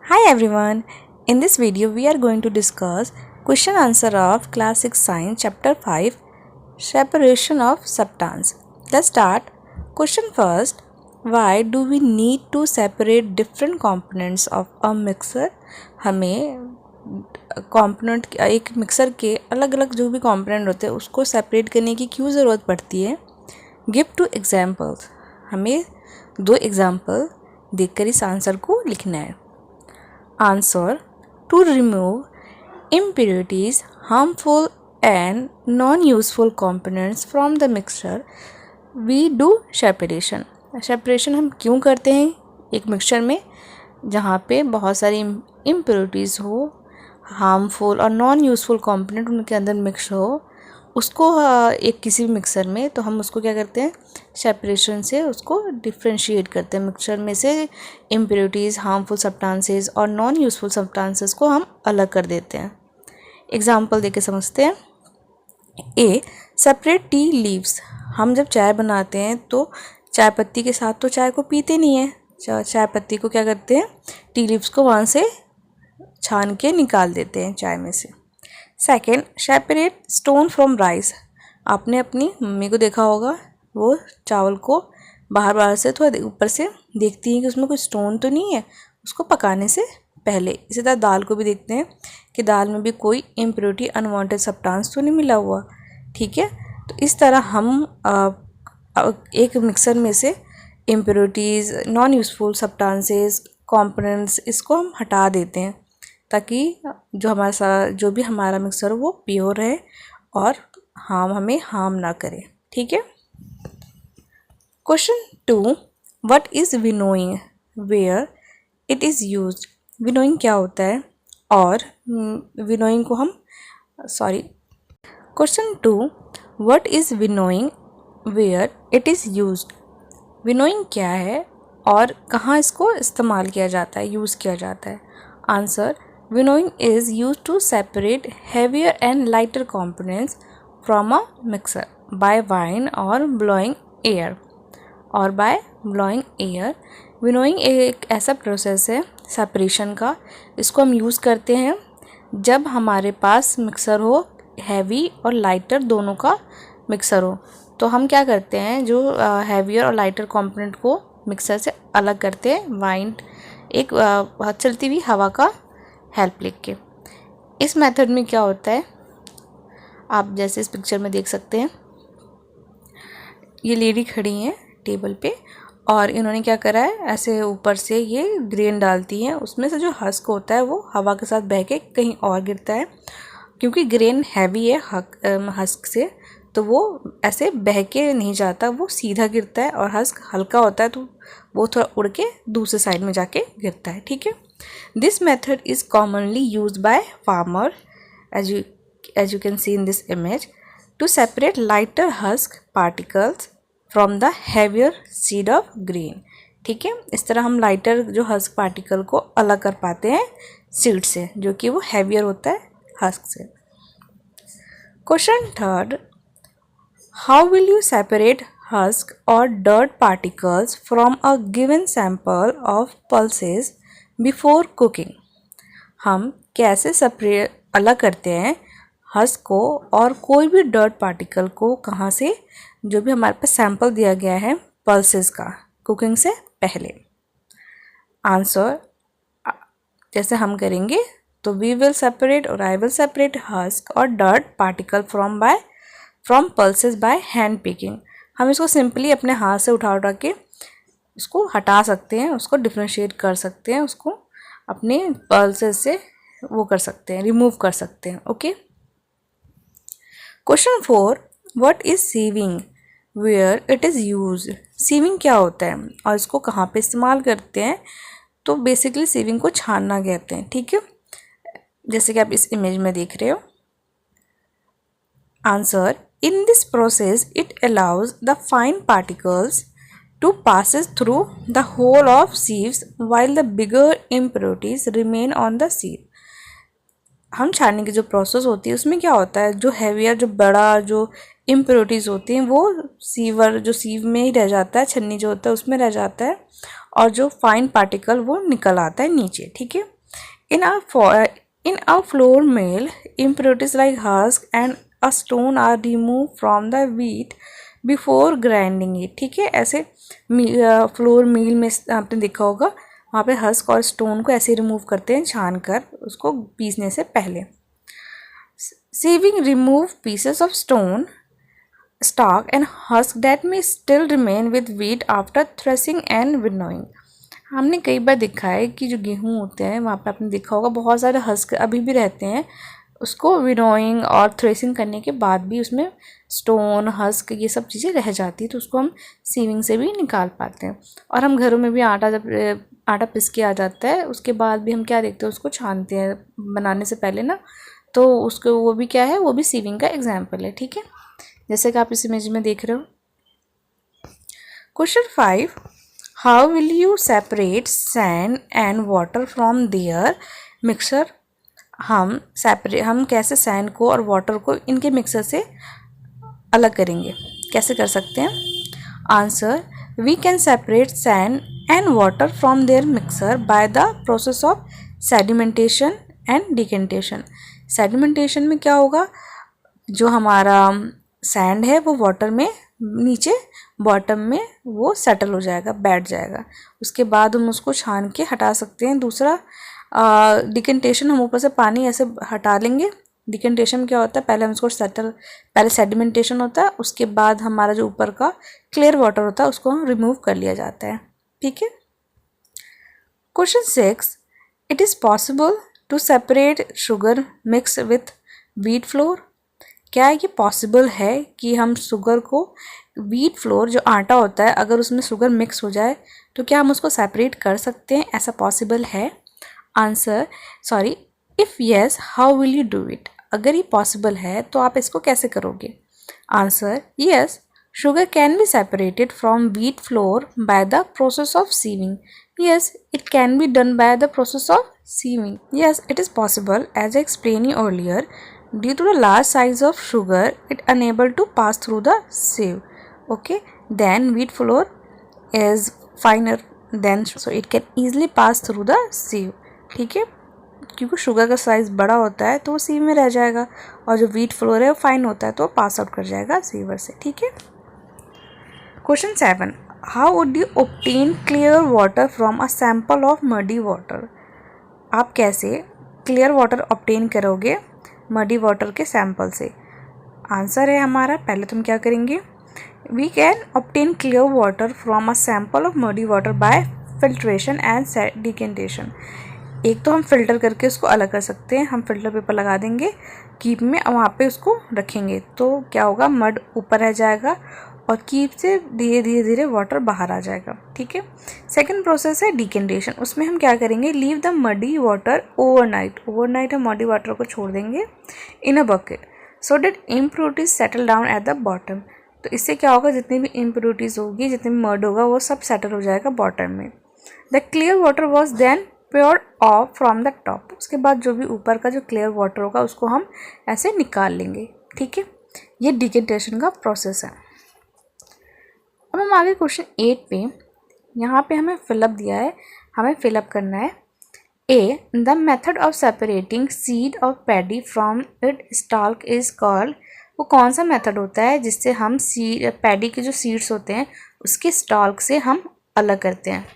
Hi everyone. In this video we are going to discuss question answer of class 6 science chapter 5 separation of substance. Let's start. Question first. Why do we need to separate different components of a mixer? हमें component एक mixer के अलग अलग जो भी component होते हैं उसको सेपरेट करने की क्यों ज़रूरत पड़ती है? Give two examples. हमें दो एग्जाम्पल देखकर इस आंसर को लिखना है. Answer. To remove impurities, harmful and non-useful components from the mixture, we do separation. Separation हम क्यों करते हैं एक मिक्सचर में जहाँ पे बहुत सारी impurities हो, हार्मफुल और नॉन यूज़फुल कंपोनेंट उनके अंदर मिक्स हो, उसको एक किसी भी मिक्सर में तो हम उसको क्या करते हैं सेपरेशन से उसको डिफ्रेंशिएट करते हैं. मिक्सचर में से इम्प्योरिटीज़, हार्मफुल सब्सटेंसेस और नॉन यूज़फुल सब्सटेंसेस को हम अलग कर देते हैं. एग्जांपल देके समझते हैं. ए. Separate tea leaves. हम जब चाय बनाते हैं तो चाय पत्ती के साथ तो चाय को पीते नहीं हैं. चाय पत्ती को क्या करते हैं टी लीव्स को वहाँ से छान के निकाल देते हैं चाय में से. Second. Separate stone from rice. आपने अपनी मम्मी को देखा होगा वो चावल को बाहर से थोड़ा ऊपर से देखती हैं कि उसमें कोई स्टोन तो नहीं है उसको पकाने से पहले. इसी तरह दाल को भी देखते हैं कि दाल में भी कोई इम्प्योरिटी, अनवांटेड सब्सटेंस तो नहीं मिला हुआ. ठीक है, तो इस तरह हम एक मिक्सर में से impurities, non useful substances, components इसको हम हटा देते हैं ताकि जो भी हमारा मिक्सर हो वो प्योर रहे और हमें हार्म ना करे. ठीक है. Question 2. What is winnowing, where it is used. Winnowing क्या होता है और विनोइंग को हम question 2. What is winnowing, where it is used. Winnowing क्या है और कहाँ इसको इस्तेमाल किया जाता है, यूज़ किया जाता है. Answer. Winnowing is used to separate heavier and lighter components from a mixer by wind or blowing air. Winnowing एक ऐसा प्रोसेस है सेपरेशन का, इसको हम यूज़ करते हैं जब हमारे पास मिक्सर हो हैवी और लाइटर दोनों का मिक्सर हो. तो हम क्या करते हैं जो हैवियर और लाइटर कंपोनेंट को मिक्सर से अलग करते हैं वाइंड, एक चलती हुई हवा का हेल्प लेके. इस मेथड में क्या होता है आप जैसे इस पिक्चर में देख सकते हैं. ये लेडी खड़ी हैं टेबल पे और इन्होंने क्या करा है ऐसे ऊपर से ये ग्रेन डालती हैं, उसमें से जो हस्क होता है वो हवा के साथ बह के कहीं और गिरता है. क्योंकि ग्रेन हैवी है हस्क से तो वो ऐसे बह के नहीं जाता, वो सीधा गिरता है. और हस्क हल्का होता है तो वो थोड़ा उड़ के दूसरे साइड में जाके गिरता है. ठीक है. This method is commonly used by farmer, as you can see in this image, to separate lighter husk particles from the heavier seed of grain. ठीक है, इस तरह हम लाइटर जो हस्क पार्टिकल को अलग कर पाते हैं सीड से जो कि वो हैवियर होता है हस्क से. Question 3. How will you separate husk or dirt particles from a given sample of pulses before cooking. हम कैसे अलग करते हैं हस्क को और कोई भी डर्ट पार्टिकल को कहाँ से, जो भी हमारे पास सैंपल दिया गया है पल्सेस का कुकिंग से पहले. आंसर. जैसे हम करेंगे तो वी विल सेपरेट और आई विल सेपरेट हस्क और dirt particle from pulses by hand picking. हम इसको सिंपली अपने हाथ से उठा के उसको हटा सकते हैं, उसको डिफ्रेंशिएट कर सकते हैं, उसको अपने पल्सेस से वो कर सकते हैं, रिमूव कर सकते हैं. Okay. Question 4. What is sieving, where it is used. Sieving क्या होता है और इसको कहाँ पे इस्तेमाल करते हैं. तो बेसिकली सीविंग को छानना कहते हैं. ठीक है, जैसे कि आप इस इमेज में देख रहे हो. Answer. In this process it allows the fine particles to passes through the whole of sieves while the bigger impurities remain on the sieve. हम छानने की जो प्रोसेस होती है उसमें क्या होता है, जो हैवियर, जो बड़ा जो इम्प्योरिटीज़ होती हैं वो सीव में ही रह जाता है, छन्नी जो होता है उसमें रह जाता है, और जो फाइन पार्टिकल वो निकल आता है नीचे, ठीक है। In a flour mill impurities like husk and a stone are removed from the wheat before grinding it, ठीक है। ऐसे फ्लोर मिल में आपने देखा होगा, वहाँ पे हस्क और स्टोन को ऐसे रिमूव करते हैं छान कर उसको पीसने से पहले। Sieving remove pieces of stone, stalk and husk that may still remain with wheat after threshing and winnowing। हमने कई बार देखा है कि जो गेहूँ होते हैं वहाँ पे आपने देखा होगा बहुत सारे हस्क अभी भी रहते हैं, उसको विनोइंग और थ्रेसिंग करने के बाद भी उसमें स्टोन, हस्क, ये सब चीज़ें रह जाती है, तो उसको हम सीविंग से भी निकाल पाते हैं। और हम घरों में भी आटा जब आटा पिस के आ जाता है उसके बाद भी हम क्या देखते हैं, उसको छानते हैं बनाने से पहले ना, तो उसको वो भी क्या है, वो भी सीविंग का एग्जाम्पल है, ठीक है, जैसे कि आप इस इमेज में देख रहे हो। Question 5, how will you separate sand and water from their mixture. हम कैसे सैंड को और वाटर को इनके मिक्सर से अलग करेंगे, कैसे कर सकते हैं। Answer, we can separate sand and water from their mixture by the process of sedimentation and decantation. Sedimentation में क्या होगा, जो हमारा सैंड है वो वाटर में नीचे बॉटम में वो सेटल हो जाएगा, बैठ जाएगा, उसके बाद हम उसको छान के हटा सकते हैं। दूसरा डिकेंटेशन, हम ऊपर से पानी ऐसे हटा लेंगे। डिकेंटेशन क्या होता है, पहले हम उसको पहले सेडिमेंटेशन होता है, उसके बाद हमारा जो ऊपर का क्लियर वाटर होता है उसको रिमूव कर लिया जाता है, ठीक है। Question 6, it is possible to separate sugar mix with wheat flour. क्या ये पॉसिबल है कि हम शुगर को, व्हीट फ्लोर जो आटा होता है, अगर उसमें शुगर मिक्स हो जाए तो क्या हम उसको सेपरेट कर सकते हैं, ऐसा पॉसिबल है। Answer, sorry, if yes how will you do it. अगर ये पॉसिबल है तो आप इसको कैसे करोगे। Answer, yes, sugar can be separated from wheat flour by the process of sieving. Yes, it can be done by the process of sieving. Yes, it is possible. As I explained you earlier, due to the large size of sugar, it unable to pass through the sieve. Okay, then wheat flour is finer than, so it can easily pass through the sieve. ठीक है, क्योंकि sugar का size बड़ा होता है तो वो सीव में रह जाएगा, और जो व्हीट फ्लोर है वो फाइन होता है तो पास आउट कर जाएगा सीवर से, ठीक है। Question 7, how would you obtain clear water from a sample of muddy water. आप कैसे क्लियर वाटर ऑब्टेन करोगे मडी वाटर के सैम्पल से। आंसर है हमारा, पहले तुम क्या करेंगे, we can obtain clear water from a sample of muddy water by filtration and decantation. एक तो हम फिल्टर करके उसको अलग कर सकते हैं, हम फिल्टर पेपर लगा देंगे कीप में, वहाँ पे उसको रखेंगे तो क्या होगा, मड ऊपर रह जाएगा और कीप से धीरे धीरे धीरे वाटर बाहर आ जाएगा, ठीक है। सेकंड प्रोसेस है डिकेंटेशन, उसमें हम क्या करेंगे, leave the muddy water overnight हम मडी वाटर को छोड़ देंगे in a bucket so that impurities settle down at the bottom. तो इससे क्या होगा, जितनी भी इम्प्योरिटीज होगी, जितनी भी मड होगा वो सब सेटल हो जाएगा बॉटम में। The clear water was then poured off from the top. उसके बाद जो भी ऊपर का जो क्लियर वाटर होगा उसको हम ऐसे निकाल लेंगे, ठीक है। ये डिकेंटेशन का प्रोसेस है। अब हम आगे क्वेश्चन 8 पे, यहाँ पे हमें फिलअप दिया है, हमें फिलअप करना है। A, the method of separating seed of paddy from it stalk is called. वो कौन सा मेथड होता है जिससे हम पैडी के जो सीड्स होते हैं उसके स्टाल्क से हम अलग करते हैं।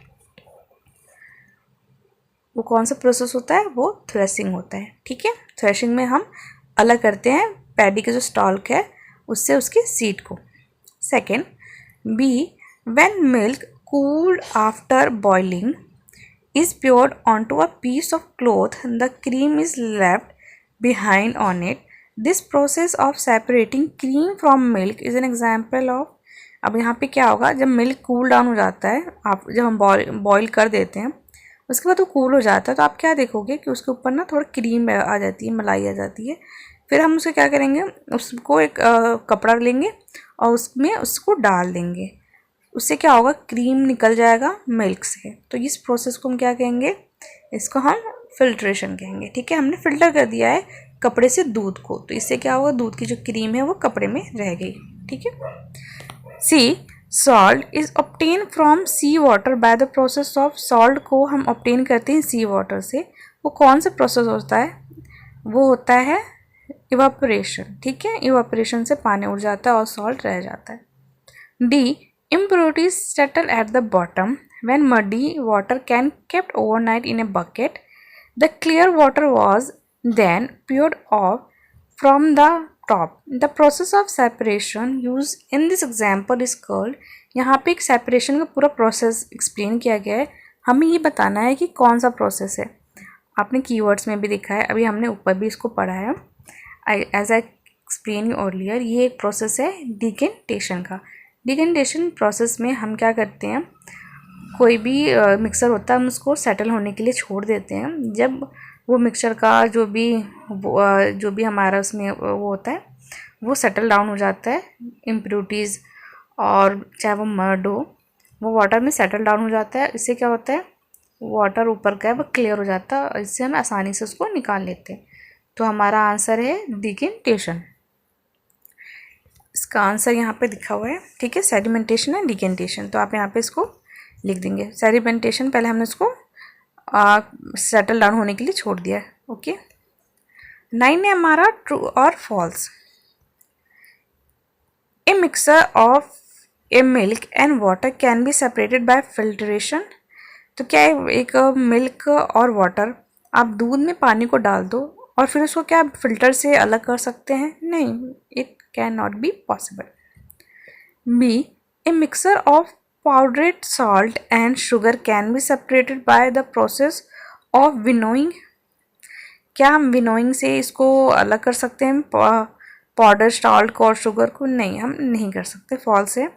वो कौन सा प्रोसेस होता है, वो थ्रेशिंग होता है, ठीक है। थ्रेशिंग में हम अलग करते हैं पैडी के जो स्टाल्क है उससे उसके सीड को। Second, B, when milk cooled after boiling is poured onto a piece of cloth, the cream is left behind on it. This process of separating cream from milk is an example of। अब यहाँ पे क्या होगा, जब milk cool down हो जाता है, आप जब हम बॉईल कर देते हैं उसके बाद वो कूल हो जाता है तो आप क्या देखोगे कि उसके ऊपर ना थोड़ा क्रीम आ जाती है, मलाई आ जाती है। फिर हम उसे क्या करेंगे, उसको एक कपड़ा लेंगे और उसमें उसको डाल देंगे, उससे क्या होगा, क्रीम निकल जाएगा मिल्क से। तो इस प्रोसेस को हम क्या कहेंगे, इसको हम फिल्ट्रेशन कहेंगे। ठीक है, हमने फिल्टर कर दिया है कपड़े से दूध को, तो इससे क्या होगा, दूध की जो क्रीम है वो कपड़े में रह गई। ठीक है। Sea salt is obtain from sea water by the process of, salt को हम ऑब्टेन करते हैं सी वाटर से, वो कौन सा प्रोसेस होता है, वो होता है इवापोरेशन। ठीक है, इवापोरेशन से पानी उड़ जाता है और सॉल्ट रह जाता है। D impurities settle at the bottom when muddy water can kept overnight in a bucket. The clear water was then poured off from the top. The process of separation used in this example is called, यहाँ पे एक separation का पूरा process explain किया गया है, हमें ये बताना है कि कौन सा प्रोसेस है। आपने कीवर्ड्स में भी लिखा है, अभी हमने ऊपर भी इसको पढ़ा है। As I explain you earlier, ये एक प्रोसेस है डिकेंटेशन का। डिकेंटेशन प्रोसेस में हम क्या करते हैं, कोई भी मिक्सर होता है हम उसको सेटल होने के लिए छोड़ देते हैं। जब वो मिक्सचर का जो भी हमारा उसमें वो होता है वो सेटल डाउन हो जाता है, इम्प्योरिटीज़ और चाहे वो मर्ड हो, वो वाटर में सेटल डाउन हो जाता है। इससे क्या होता है, वाटर ऊपर का है वो क्लियर हो जाता है और इससे हम आसानी से उसको निकाल लेते हैं। तो हमारा आंसर है डिकेंटेशन। इसका आंसर यहाँ पे लिखा हुआ है। ठीक है, सेडिमेंटेशन एंड डिकेंटेशन, तो आप यहाँ पे इसको लिख देंगे। सेडिमेंटेशन पहले हमने इसको सेटल डाउन होने के लिए छोड़ दिया है। ओके, 9 है हमारा ट्रू और false. A mixture of a milk and water can be separated by filtration. तो क्या है, एक मिल्क और वाटर, आप दूध में पानी को डाल दो और फिर उसको क्या फिल्टर से अलग कर सकते हैं? नहीं, it can not be possible. B a mixture of powdered salt and sugar can be separated by the process of winnowing। क्या हम विनोइंग से इसको अलग कर सकते हैं, पाउडर सॉल्ट को और शुगर को? नहीं, हम नहीं कर सकते, फॉल्स है।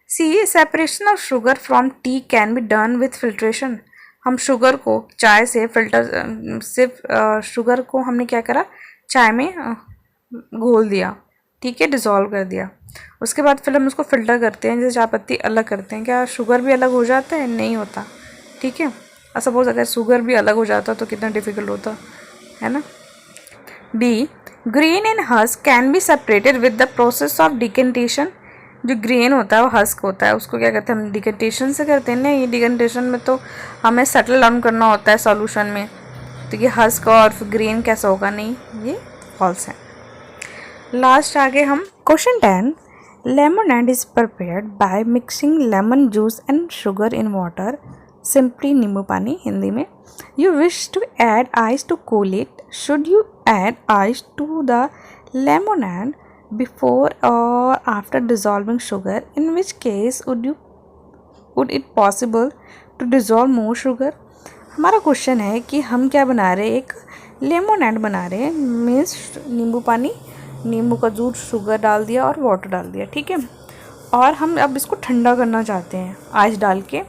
C separation of sugar from tea can be done with filtration. हम शुगर को चाय से फिल्टर, सिर्फ शुगर को हमने क्या करा, चाय में घोल दिया। ठीक है, डिज़ोल्व कर दिया। उसके बाद फिर हम उसको फ़िल्टर करते हैं, जैसे चाय पत्ती अलग करते हैं, क्या शुगर भी अलग हो जाता है? नहीं होता। ठीक है, और सपोज अगर शुगर भी अलग हो जाता तो कितना डिफ़िकल्ट होता है ना। D grain and husk can be separated with the process of decantation. जो ग्रेन होता है वो हस्क होता है, उसको क्या कहते हैं, हम डिकेंटेशन से करते हैं ना। ये डिकेंटेशन में तो हमें सेटल डाउन करना होता है सॉल्यूशन में, तो ये हस्क और ग्रेन कैसा होगा? नहीं, ये फॉल्स है। लास्ट आगे हम question 10, lemonade is prepared by mixing lemon juice and sugar in water, simply नींबू पानी हिंदी में। You wish to add ice to cool it, should you add ice to the lemonade before or after dissolving sugar, in which case would it possible to dissolve more sugar. हमारा question है कि हम क्या बना रहे हैं, एक lemonade बना रहे हैं, मीन्स नींबू पानी, नींबू का जूस, शुगर डाल दिया और वाटर डाल दिया। ठीक है, और हम अब इसको ठंडा करना चाहते हैं आइस डाल के।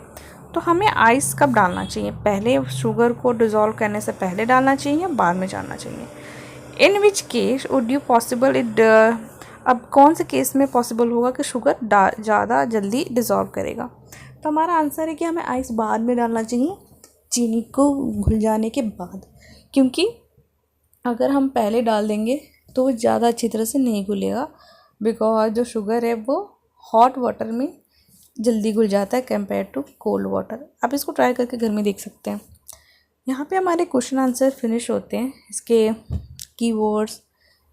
तो हमें आइस कब डालना चाहिए, पहले शुगर को डिज़ोल्व करने से पहले डालना चाहिए या बाद में डालना चाहिए? In which case would you possible it, अब कौन से केस में पॉसिबल होगा कि शुगर ज़्यादा जल्दी डिज़ोल्व करेगा? तो हमारा आंसर है कि हमें आइस बाद में डालना चाहिए, चीनी को घुल जाने के बाद, क्योंकि अगर हम पहले डाल देंगे तो वो ज़्यादा अच्छी तरह से नहीं घुलेगा, बिकॉज जो शुगर है वो हॉट वाटर में जल्दी घुल जाता है कंपेयर टू कोल्ड वाटर। आप इसको ट्राई करके घर में देख सकते हैं। यहाँ पे हमारे क्वेश्चन आंसर फिनिश होते हैं। इसके कीवर्ड्स,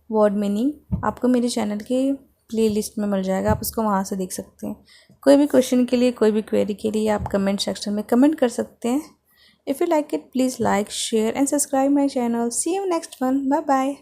वर्ड मीनिंग आपको मेरे चैनल के प्लेलिस्ट में मिल जाएगा, आप उसको वहाँ से देख सकते हैं। कोई भी क्वेश्चन के लिए, कोई भी क्वेरी के लिए आप कमेंट सेक्शन में कमेंट कर सकते हैं। If you like it, please like, share and subscribe my channel. See you next one, bye bye.